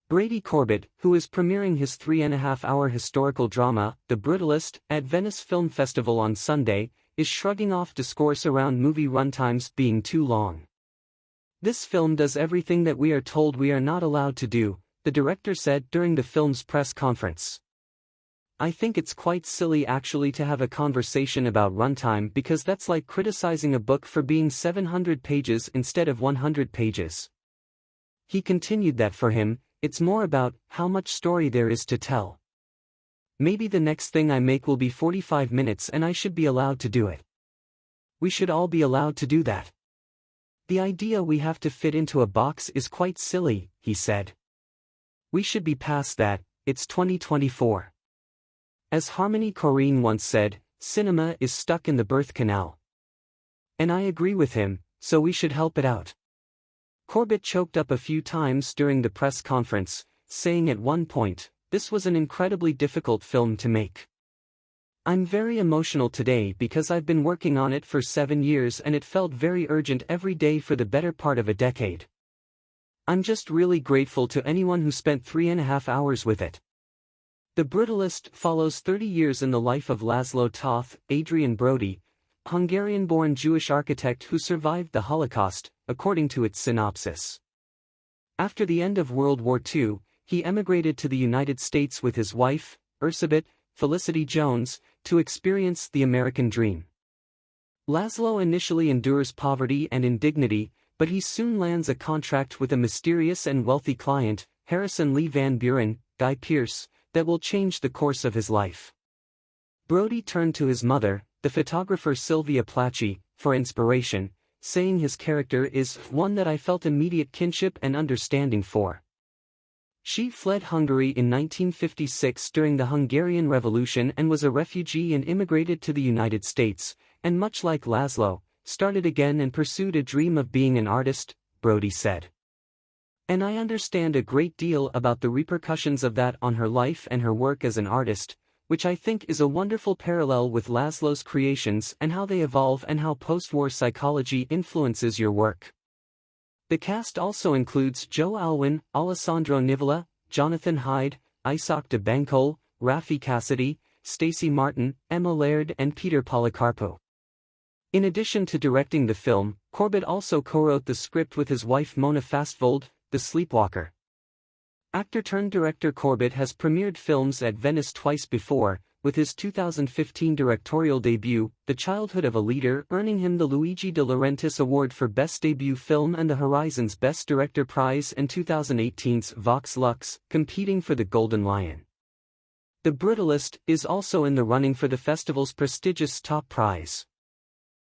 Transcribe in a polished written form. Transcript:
Brady Corbet, who is premiering his 3.5-hour historical drama, The Brutalist, at Venice Film Festival on Sunday, is shrugging off discourse around movie runtimes being too long. "This film does everything that we are told we are not allowed to do," the director said during the film's press conference. "I think it's quite silly actually to have a conversation about runtime because that's like criticizing a book for being 700 pages instead of 100 pages. He continued that for him, it's more about how much story there is to tell. Maybe the next thing I make will be 45 minutes and I should be allowed to do it. We should all be allowed to do that. The idea we have to fit into a box is quite silly," he said. "We should be past that, it's 2024. As Harmony Korine once said, cinema is stuck in the birth canal. And I agree with him, so we should help it out." Corbet choked up a few times during the press conference, saying at one point, "This was an incredibly difficult film to make. I'm very emotional today because I've been working on it for 7 years and it felt very urgent every day for the better part of a decade. I'm just really grateful to anyone who spent 3.5 hours with it." The Brutalist follows 30 years in the life of Laszlo Toth, Adrian Brody, a Hungarian-born Jewish architect who survived the Holocaust, according to its synopsis. After the end of World War II, he emigrated to the United States with his wife, Ursabet Felicity Jones, to experience the American dream. Laszlo initially endures poverty and indignity, but he soon lands a contract with a mysterious and wealthy client, Harrison Lee Van Buren, Guy Pearce, that will change the course of his life. Brody turned to his mother, the photographer Sylvia Placi, for inspiration, saying his character is one that I felt immediate kinship and understanding for. She fled Hungary in 1956 during the Hungarian Revolution and was a refugee and immigrated to the United States, and much like Laszlo, started again and pursued a dream of being an artist, Brody said. "And I understand a great deal about the repercussions of that on her life and her work as an artist, which I think is a wonderful parallel with Laszlo's creations and how they evolve and how post-war psychology influences your work." The cast also includes Joe Alwyn, Alessandro Nivola, Jonathan Hyde, Isaac de Bancoul, Rafi Cassidy, Stacey Martin, Emma Laird and Peter Policarpo. In addition to directing the film, Corbet also co-wrote the script with his wife Mona Fastvold, The Sleepwalker. Actor-turned-director Corbet has premiered films at Venice twice before, with his 2015 directorial debut, The Childhood of a Leader, earning him the Luigi De Laurentiis Award for Best Debut Film and the Horizons Best Director Prize, and 2018's Vox Lux, competing for the Golden Lion. The Brutalist is also in the running for the festival's prestigious top prize.